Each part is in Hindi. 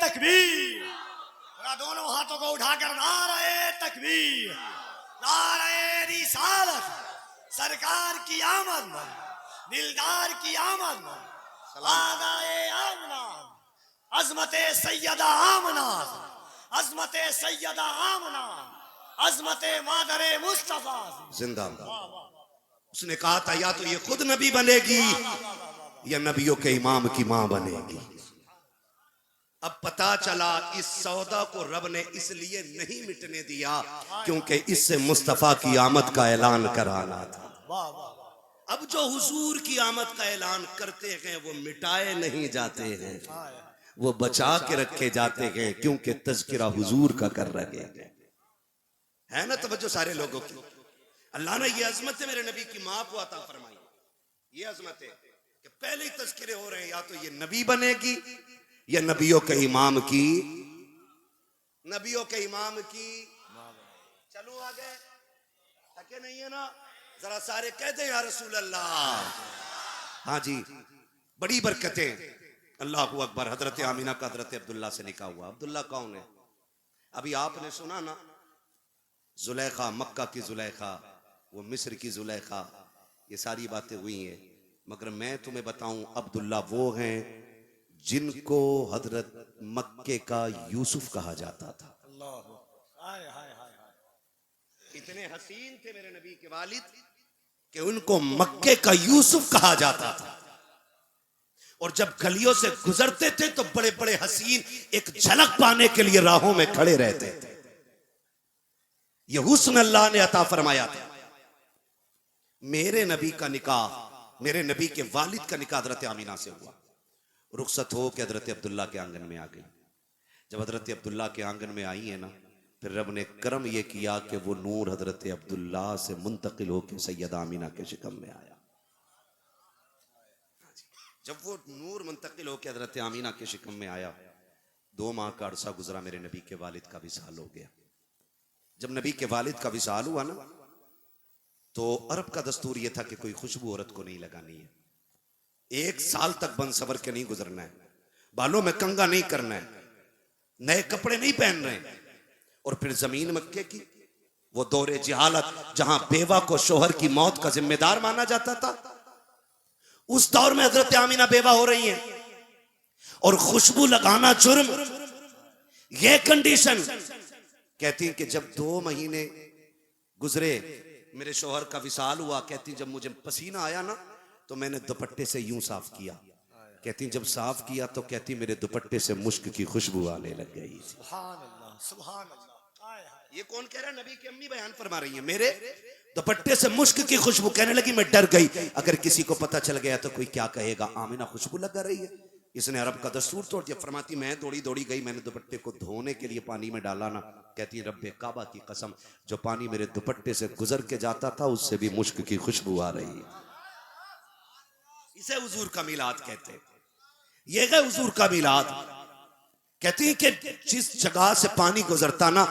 तकबीर। दोनों हाथों को उठाकर नारे तकबीर, नारे रिसालत, सरकार की आमद, दिलदार की आमद, आदाए आमना, अजमते सैयदा आमना, अजमते सैयदा आमना, अजमते मादरे मुस्तफा जिंदाबाद। उसने कहा था या तो ये खुद नबी बनेगी या नबियों के इमाम की मां बनेगी। अब पता चला इस सौदा को रब ने इसलिए नहीं मिटने दिया क्योंकि इससे मुस्तफा की आमद का ऐलान कराना था। अब जो हुजूर की आमद का ऐलान करते हैं वो मिटाए नहीं जाते हैं, वो बचा के रखे जाते हैं क्योंकि तज़किरा हुजूर का कर रहे हैं। है ना तवज्जो सारे लोगों की। अल्लाह ने ये अजमत मेरे नबी की मां को अता फरमाई। ये अजमत है कि पहले ही तज़किरे हो रहे हैं, या तो ये नबी बनेगी या नबियों के इमाम की, नबियों के इमाम की। चलो आगे, थके नहीं है ना? जरा सारे कहते हैं या रसूल अल्लाह। हाँ जी, बड़ी बरकतें। अल्लाह अकबर। हजरत आमीना का हजरत अब्दुल्ला से निकाह हुआ। अब्दुल्ला कौन है? अभी आपने सुना ना, जुलेखा, मक्का की जुलेखा, वो मिस्र की जुलेखा, ये सारी बातें हुई हैं। मगर मैं तुम्हें बताऊं, अब्दुल्ला वो हैं जिनको हजरत मक्के का यूसुफ कहा जाता था। इतने हसीन थे मेरे नबी के वालिद कि उनको मक्के का यूसुफ कहा जाता था। और जब गलियों से गुजरते थे तो बड़े बड़े हसीन एक झलक पाने के लिए राहों में खड़े रहते थे। यह हुस्न अल्लाह ने अता फरमाया था। मेरे नबी का निकाह, मेरे नबी के वालिद का निकाह हजरत आमीना से हुआ। रुखसत हो के हजरत अब्दुल्ला के आंगन में आ गई। जब हजरत अब्दुल्ला के आंगन में आई है ना, फिर रब ने करम यह किया कि वो नूर हजरत अब्दुल्ला से मुंतकिल होकर सैयदा आमीना के शिकम में आया। जब वो नूर मुंतकिल होकर हजरत आमीना के शिकम में आया, 2 माह का अरसा गुजरा, मेरे नबी के वालिद का विसाल हो गया। जब नबी के वालिद का विसाल हुआ ना, तो अरब का दस्तूर यह था कि कोई खुशबू औरत को नहीं लगानी है, 1 साल तक बन सबर के नहीं गुजरना है, बालों में कंगा नहीं करना है, नए कपड़े नहीं पहन रहे। और फिर जमीन मक्के की वो दौरे जिहालत, जहां बेवा को शोहर की मौत का जिम्मेदार माना जाता था, उस दौर में हजरत आमीना बेवा हो रही हैं और खुशबू लगाना जुर्म। ये कंडीशन कहती हैं कि जब 2 महीने गुजरे, मेरे शोहर का विसाल हुआ, कहती जब मुझे पसीना आया ना तो मैंने दुपट्टे से यूं साफ किया। कहती जब साफ किया तो कहती मेरे दुपट्टे से मुश्क की खुशबू आने लग गई। सुभान अल्लाह, सुभान अल्लाह। ये कौन कह रहा है? नबी की अम्मी बयान फरमा रही है, मेरे दुपट्टे से मुश्क की खुशबू। कहने लगी मैं डर गई, अगर किसी को पता चल गया तो कोई क्या कहेगा, आमीना खुशबू लगा रही है। इसने अरब का दस्तूर तोड़ दिया। फरमाती मैं दौड़ी दौड़ी गई, मैंने दुपट्टे को धोने के लिए पानी में डाला ना, कहती रब्बे काबा की कसम, जो पानी मेरे दुपट्टे से गुजर के जाता था उससे भी मुश्क की खुशबू आ रही है। इसे हुजूर का मिलाद कहते हैं। ये है हुजूर का मिलाद। कहती है कि जिस जगह से पानी गुजरता ना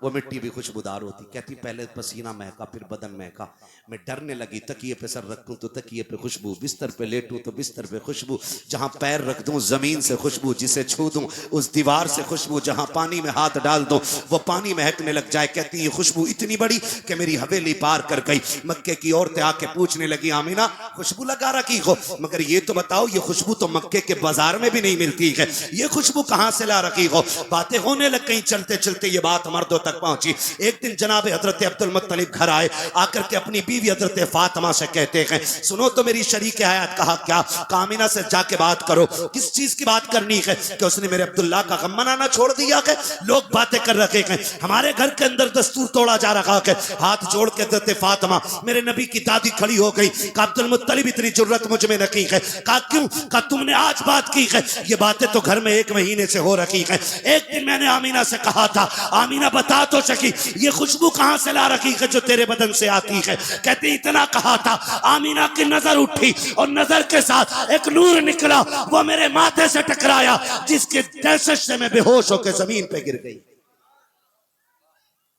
वो मिट्टी भी खुशबूदार होती। कहती पहले पसीना महका, फिर बदन महका, मैं डरने लगी, तकिए पे सर रखूं तो तकिए पे खुशबू, बिस्तर पे लेटूं तो बिस्तर पे खुशबू, जहां पैर रख दूं जमीन से खुशबू, जिसे छू दूं उस दीवार से खुशबू, जहां पानी में हाथ डाल दूं वो पानी महकने लग जाए। कहती ये खुशबू इतनी बड़ी कि मेरी हवेली पार कर गई। मक्के की औरतें आके पूछने लगी आमीना खुशबू लगा रखी हो, मगर ये तो बताओ ये खुशबू तो मक्के के बाजार में भी नहीं मिलती है, ये खुशबू कहां से ला रखी हो? बातें होने लग गई। चलते चलते ये बात मर्दों तक पहुंची। एक दिन जनाब हजरत अब्दुल मुत्तलिब घर आए, आकर के अपनी बीवी हजरत फातिमा से कहते हैं सुनो तो मेरी शरीक हयात। कहा क्या? कामिना से जाके बात करो। किस चीज की बात करनी है? कि उसने मेरे अब्दुल्ला का गम मनाना छोड़ दिया है। लोग बातें कर रखे हैं, हमारे घर के अंदर दस्तूर तोड़ा जा रहा है। हाथ जोड़ के हजरत फातिमा मेरे नबी की दादी खड़ी हो गई। कहा अब्दुल मुत्तलिब इतनी जुर्रत मुझ में नहीं है। कहा क्यों? कहा तुमने आज बात की है, ये बातें तो घर में 1 महीने से हो रखी है। एक दिन मैंने आमीना से कहा था, आमीना बता तो सकी ये खुशबू कहां से ला रखी है जो तेरे बदन से आती है? कहती इतना कहा था, आमीना की नजर उठी और नजर के साथ एक नूर निकला, वो मेरे माथे से टकराया, जिसके दहशत से मैं बेहोश होकर जमीन पे गिर गई।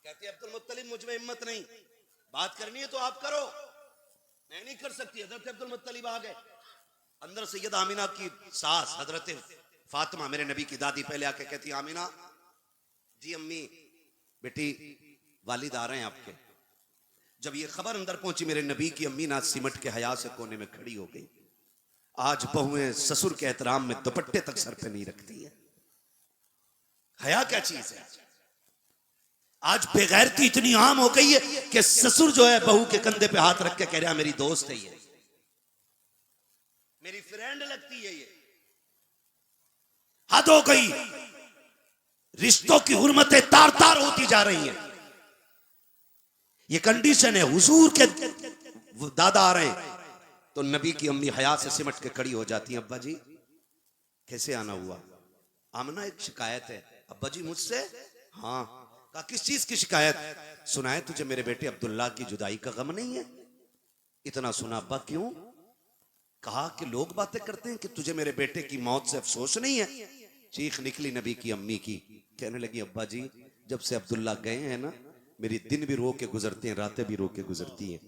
कहती अब्दुल मुत्तलिब मुझ में हिम्मत नहीं, बात करनी है तो आप करो, मैं नहीं कर सकती। हजरत अब्दुल मुत्तलिब आ गए। अंदर सैयद आमीना की सास हजरत फातिमा मेरे नबी की दादी पहले आके कहती आमीना जी अम्मी बेटी वालिद आ रहे हैं आपके। जब ये खबर अंदर पहुंची मेरे नबी की अम्मी ना सिमट के हया से कोने में खड़ी हो गई। आज बहुएं ससुर के एहतराम में दुपट्टे तक सर पे नहीं रखती है। हया क्या चीज है? आज बेगैरती इतनी आम हो गई है कि ससुर जो है बहू के कंधे पे हाथ रख के कह रहा मेरी दोस्त है, ये मेरी फ्रेंड लगती है, ये हद हो गई। रिश्तों की हुर्मतें तार तार होती जा रही हैं। ये कंडीशन है। हुजूर के दादा आ रहे हैं तो नबी की अम्मी हया से सिमट के खड़ी हो जाती हैं। अब्बा जी कैसे आना हुआ? आमना एक शिकायत है। अब्बा जी मुझसे? हाँ। कहा किस चीज की शिकायत? सुना है तुझे मेरे बेटे अब्दुल्ला की जुदाई का गम नहीं है? इतना सुना। अब्बा क्यों? कहा कि लोग बातें करते हैं कि तुझे मेरे बेटे की मौत से अफसोस नहीं है। चीख निकली नबी की अम्मी की। कहने लगी अब्बा जी जब से अब्दुल्ला गए हैं ना मेरी दिन भी रो के गुजरते हैं, रातें भी रो के गुजरती हैं।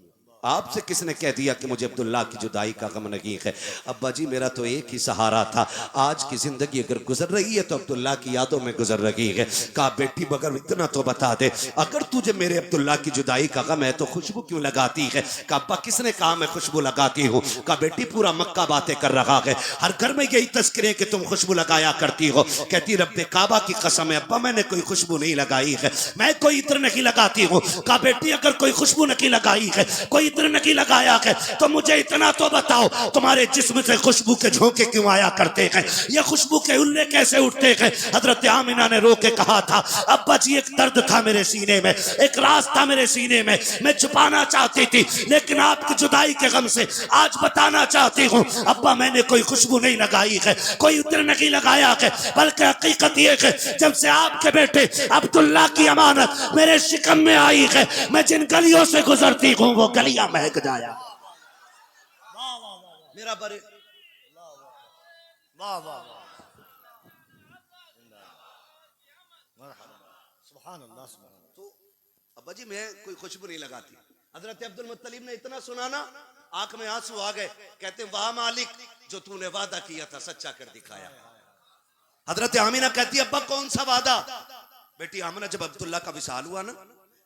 आपसे किसने कह दिया कि मुझे अब्दुल्ला की जुदाई का गम नहीं है? अब्बा जी मेरा तो एक ही सहारा था। आज की जिंदगी अगर गुजर रही है तो अब्दुल्ला की यादों में गुजर रही है। कहा बेटी मगर इतना तो बता दे अगर तुझे मेरे अब्दुल्ला की जुदाई का गम है तो खुशबू क्यों लगाती है? कहा अब्बा किसने कहा मैं खुशबू लगाती हूँ? कहा बेटी पूरा मक्का बातें कर रहा है, हर घर में यही तस्करे कि तुम खुशबू लगाया करती हो। कहती रब्बे काबा की कसम है अब्बा मैंने कोई खुशबू नहीं लगाई है, मैं कोई इत्र नहीं लगाती हूँ। कहा बेटी अगर कोई खुशबू नहीं लगाई है, कोई इत्र नहीं लगाया है तो मुझे इतना तो बताओ तुम्हारे जिस्म से खुशबू के झोंके क्यों आया करते हैं? ये खुशबू के उल्ले कैसे उठते हैं? हजरत आमिना ने रो के कहा था अब्बा जी एक दर्द था मेरे सीने में, एक राज था मेरे सीने में, मैं छुपाना चाहती थी लेकिन आपकी जुदाई के गम से आज बताना चाहती हूँ। अब्बा मैंने कोई खुशबू नहीं लगाई है, कोई इत्र नहीं लगाया है, बल्कि हकीकत ये है जब से आपके बेटे अब्दुल्ला की अमानत मेरे शिकम में आई है मैं जिन गलियों से गुजरती हूँ वो गलियां महक जाया। मेरा बड़े वाह वाह सुभान अल्लाह सुभान। तो अब्बा जी मैं कोई खुशबू नहीं लगाती। हजरत अब्दुल मुत्तलिब ने इतना सुना ना आंख में आंसू आ गए। कहते वाह मालिक जो तूने वादा किया था सच्चा कर दिखाया। हजरत आमिना कहती अब्बा कौन सा वादा? बेटी आमिना जब अब्दुल्ला का विसाल हुआ ना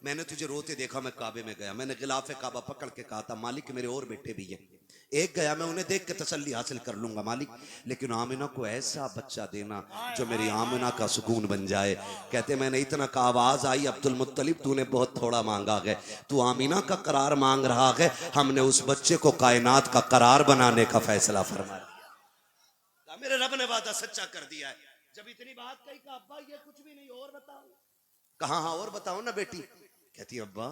मैंने तुझे रोते देखा, मैं काबे में गया, मैंने गिलाफे काबा पकड़ के कहा था मालिक मेरे और बेटे भी हैं, एक गया मैं उन्हें देख के तसल्ली हासिल कर लूंगा मालिक, लेकिन आमिना को ऐसा बच्चा देना जो मेरी आमिना का सुकून बन जाए। कहते मैंने इतना का आवाज आई अब्दुल मुत्तलिब तूने बहुत थोड़ा मांगा है, तू आमिना का करार मांग रहा है, हमने उस बच्चे को कायनात का करार बनाने का फैसला फरमा दिया। मेरे रब ने वादा सच्चा कर दिया है। जब इतनी बात कही का अब्बा ये कुछ भी नहीं और बताओ। कहा हाँ और बताओ ना बेटी। कहती अब्बा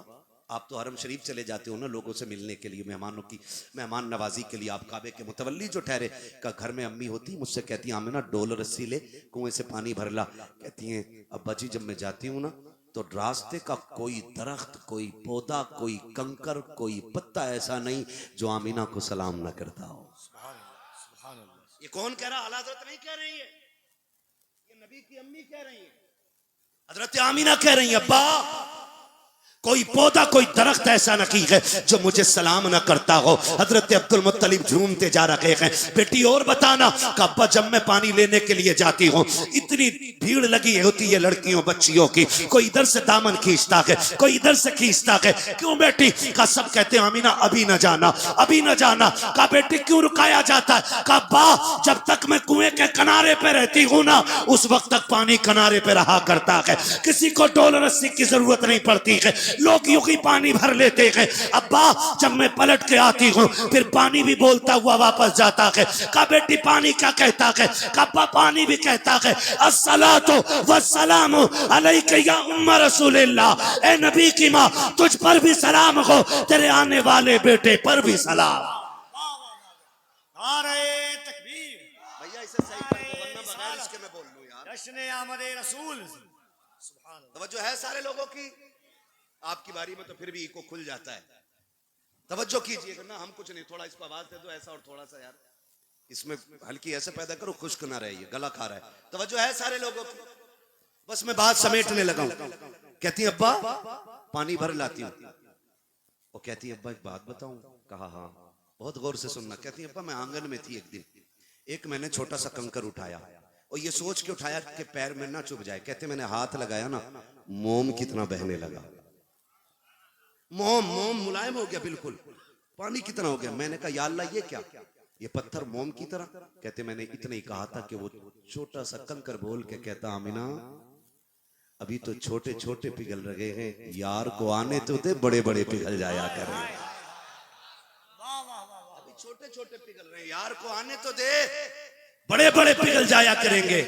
आप तो हरम शरीफ चले जाते हो ना लोगों से मिलने के लिए, मेहमानों की मेहमान नवाजी के लिए, आप काबे के मुतवल्ली जो ठहरे। का घर में अम्मी होती मुझसे कहती आमिना डोल रस्सी ले कुएं से पानी भर ला। कहती हैं अब्बा जी जब मैं जाती हूँ ना तो रास्ते का कोई दरख्त, कोई पौधा, कोई कंकर, कोई पत्ता ऐसा नहीं जो आमिना को सलाम ना करता हो। ये कौन कह रहा? आला हज़रत नहीं कह रही है, ये नबी की अम्मी कह रही है, हजरत आमिना कह रही है अब्बा कोई पौधा कोई दरख्त ऐसा नहीं है जो मुझे सलाम ना करता हो। हजरत अब्दुल मुत्तलिब झूमते जा रहे हैं। बेटी और बताना। अब्बा जब मैं पानी लेने के लिए जाती हूँ इतनी भीड़ लगी होती है लड़कियों बच्चियों की, कोई इधर से दामन खींचता है, कोई इधर से खींचता है। क्यों बेटी? का सब कहते हैं आमिना अभी न जाना, अभी न जाना। का बेटी क्यों रुकाया जाता है? का बा जब तक मैं कुएं के किनारे पे रहती हूँ ना उस वक्त तक पानी किनारे पे रहा करता है, किसी को डोल रस्सी की जरूरत नहीं पड़ती है, लोग यूं ही पानी भर लेते हैं। अब्बा जब मैं पलट के आती हूँ फिर पानी भी बोलता हुआ वापस जाता है। का बेटी पानी क्या कहता है? कब्बा पानी भी कहता है अस्सलातु वस्सलामु अलैका या उम्म रसूलिल्लाह, ए नबी की माँ तुझ पर भी सलाम हो, तेरे आने वाले बेटे पर भी सलाम। नारे तकबीर। भैया इसे सही कर दो वरना बगैर इसके मैं बोल लूं यार। जश्न आमदे रसूल। सुभान अल्लाह। तवज्जो है सारे लोगों की? आपकी बारी में तो फिर भी इको खुल जाता है। तवज्जो कीजिएगा ना, हम कुछ नहीं, थोड़ा इसको आवाज दे दो ऐसा और थोड़ा सा यार इसमें हल्की ऐसे पैदा करो खुश्क ना रहे, गला खा रहा है। तवज्जो है सारे लोगों की? बस मैं बात समेटने लगा हूं। कहती अब्बा पानी भर लाती हूँ। वो कहती अब्बा एक बात बताऊं? कहा हाँ बहुत गौर से सुनना। कहती अब्बा मैं आंगन में थी एक दिन, एक मैंने छोटा सा कंकर उठाया और ये सोच के उठाया कि पैर में ना चुभ जाए। कहते मैंने हाथ लगाया ना, मोम कितना बहने लगा, मोम मोम मुलायम हो गया बिल्कुल, पानी कितना हो गया। मैंने कहा या अल्लाह ये क्या, ये पत्थर मोम की तरह। कहते मैंने इतना ही कहा था कि वो छोटा सा कंकर बोल के कहता आमिना अभी तो छोटे छोटे पिघल रहे हैं, यार को आने तो दे, बड़े बड़े पिघल जाया करें। अभी छोटे छोटे पिघल रहे हैं, यार को आने तो दे, बड़े बड़े पिघल जाया करेंगे।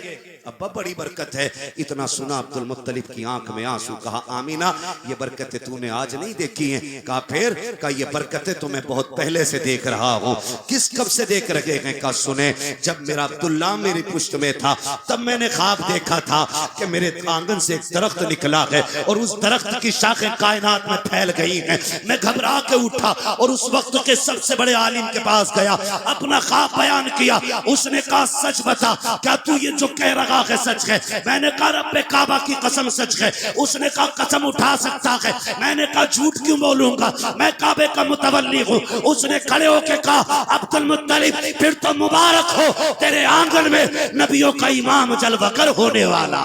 अब्बा बड़ी बरकत है। इतना सुना अब्दुल मुत्तलिब की आंख में आंसू। कहा आमीना ये बरकतें तूने आज नहीं देखी हैं। कहा फिर? कहा ये बरकतें तो मैं बहुत पहले से देख रहा हूँ। किस कब से देख रहे हैं? कहा सुने, जब मेरा अब्दुल्ला मेरी पुश्त में था तब मैंने ख्वाब देखा था कि मेरे आंगन से एक दरख्त निकला है और उस दरख्त की शाखें कायनात में फैल गई हैं। मैं घबरा के उठा और उस वक्त के सबसे बड़े आलिम के पास गया, अपना ख्वाब बयान किया। उसने कहा सच बता, क्या तू ये जो कह रहा है सच है? मैंने कहा रब्बे काबा की कसम सच है। उसने कहा कसम उठा सकता है? मैंने कहा झूठ क्यों बोलूंगा, मैं काबे का मुतवल्ली हूँ। उसने खड़े होकर कहा अब्दुल मुत्तलिब फिर तो मुबारक हो, तेरे आंगन में नबियों का इमाम जलवागर होने वाला।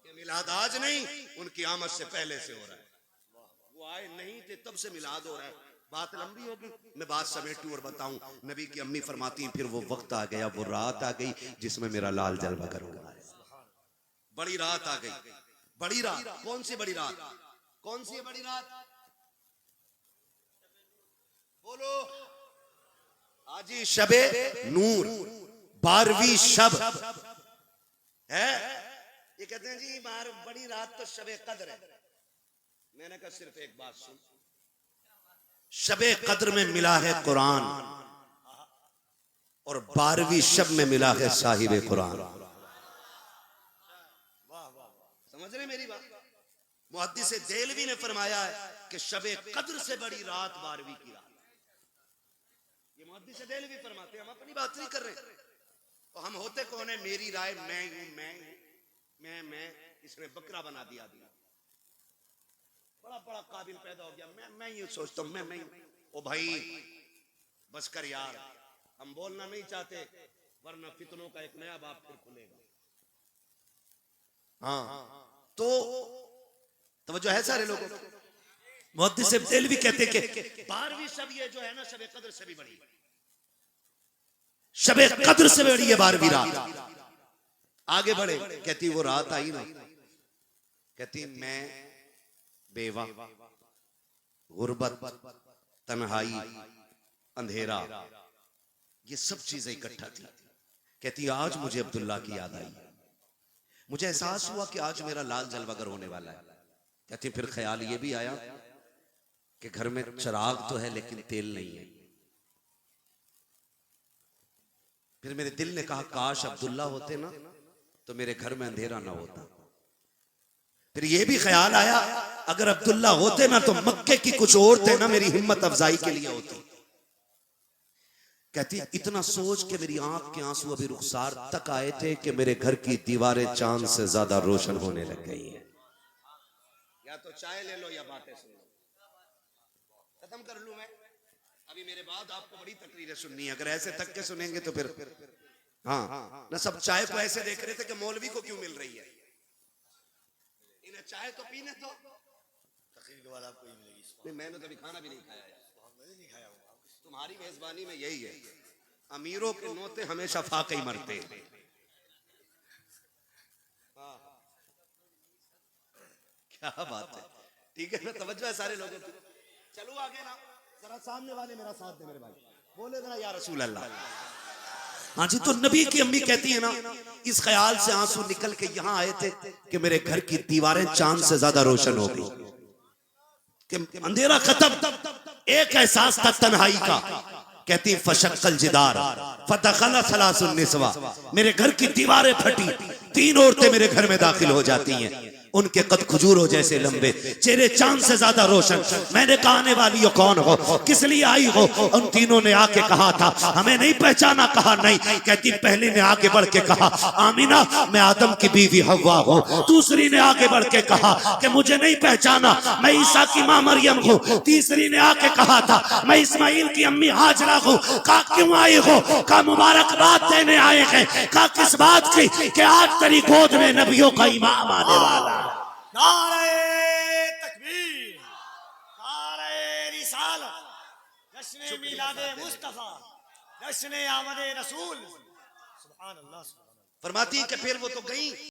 ये मिलाद आज नहीं, उनकी आमद से पहले से हो रहा है। वो आए नहीं थे तब से मिलाद हो रहा है। बात लंबी होगी, मैं बात समेटूं और बताऊं। नबी की अम्मी फरमाती हैं फिर वो वक्त आ गया, वो रात आ गई जिसमें मेरा लाल जलवागर होगा। बड़ी रात आ गई, बड़ी रात। कौन सी बड़ी रात? कौन सी बड़ी रात? बोलो। आजी शबे नूर, 12वीं शब है। ये कहते हैं जी बड़ी रात तो शबे कद्र है। मैंने कहा सिर्फ एक बात सुन, शबे कद्र में मिला है कुरान और 12वीं शब में मिला है साहिबे कुरान। समझ रहे मेरी बात? मुहद्दिस देलवी ने फरमाया है कि शबे कद्र से बड़ी रात 12वीं की रात। ये मुहद्दिस देलवी फरमाते हैं, हम अपनी बात नहीं कर रहे। तो हम होते कौन है? मेरी राय मैं हूं, मैं इसने बकरा बना दिया। बड़ा बड़ा काबिल पैदा हो गया, मैं ये सोचता हूं मैं ओ भाई बस कर यार, हम बोलना नहीं चाहते वरना फितनों का एक नया बाब फिर खुलेगा। हाँ तो तवज्जो है सारे लोगों को। मुहद्दिस देलवी कहते कि 12वीं शब ये जो है ना शबे कद्र से भी बड़ी, शबे कद्र से बड़ी है 12वीं रात। आगे बढ़े, कहती वो रात आई ना, कहती मैं बेवा, गुर्बत, तन्हाई, अंधेरा, ये सब चीजें इकट्ठा थी। कहती आज मुझे अब्दुल्ला की याद आई, मुझे एहसास हुआ कि आज मेरा लाल जलवागर होने वाला है। कहती फिर ख्याल ये भी आया कि घर में चिराग तो है लेकिन तेल नहीं है। फिर मेरे दिल ने कहा काश अब्दुल्ला होते ना तो मेरे घर में अंधेरा ना होता। फिर ये भी ख्याल आया अगर अब्दुल्ला होते ना तो मक्के की कुछ औरतें ना मेरी हिम्मत अफजाई के लिए होती। कहती इतना सोच के मेरी आंख के आंसू अभी रुखसार तक आए थे कि मेरे घर की दीवारें चांद से ज्यादा रोशन होने लग गई हैं। या तो चाय ले लो या बातें सुन लो। खत्म कर लूं मैं, अभी मेरे बाद आपको बड़ी तकरीरें सुननी है। अगर ऐसे तक के सुनेंगे तो फिर हाँ ना, सब चाय को ऐसे देख रहे थे कि मौलवी को क्यों मिल रही है, इन्हें चाय तो पीने दो। तकरीर के बाद आपको ही मिलेगी। मैंने तो अभी खाना भी नहीं खाया है। तुम्हारी मेजबानी में यही है, अमीरों के नोते हमेशा फाके ही मरते हैं। क्या बात है, ठीक है ना, तवज्जो है सारे लोगों की। चलो आगे ना, जरा सामने वाले मेरा साथ दे मेरे भाई, बोले जरा या रसूल अल्लाह। हाँ जी, तो नबी की अम्मी कहती है ना, इस ख्याल से आंसू निकल के यहाँ आए थे कि मेरे घर की दीवारें चांद से ज्यादा रोशन हो गई, कि अंधेरा खत्म। एक एहसास था तन्हाई का। कहती फशक्कल जिदार फदखला सलासुन निसवा, मेरे घर की दीवारें फटी, 3 औरतें मेरे घर में दाखिल हो जाती हैं। उनके कद खजूरों जैसे लंबे, चेहरे चांद से ज्यादा रोशन। मैंने कहा आने वाली हो कौन हो, किस लिए आई हो? उन तीनों ने आके कहा था हमें नहीं पहचाना। कहा नहीं। कहती पहली ने आगे बढ़ के कहा आमीना मैं आदम की बीवी हव्वा हूँ। दूसरी ने आगे बढ़ के कहा कि मुझे नहीं पहचाना, मैं ईसा की माँ मरियम हूँ। तीसरी ने आके कहा था मैं इस्माइल की अम्मी हाजरा हूँ। कहा क्यों आए हो? कहा मुबारकबाद देने आए हैं। कहा किस बात की? कि आज तेरी गोद में नबियों का इमाम आने वाला। नारे तकबीर, नारे रिसालत, जश्न मिलादे मुस्तफा, जश्न आमदे रसूल। सुभान अल्लाह। फरमाती कि फिर वो तो गई।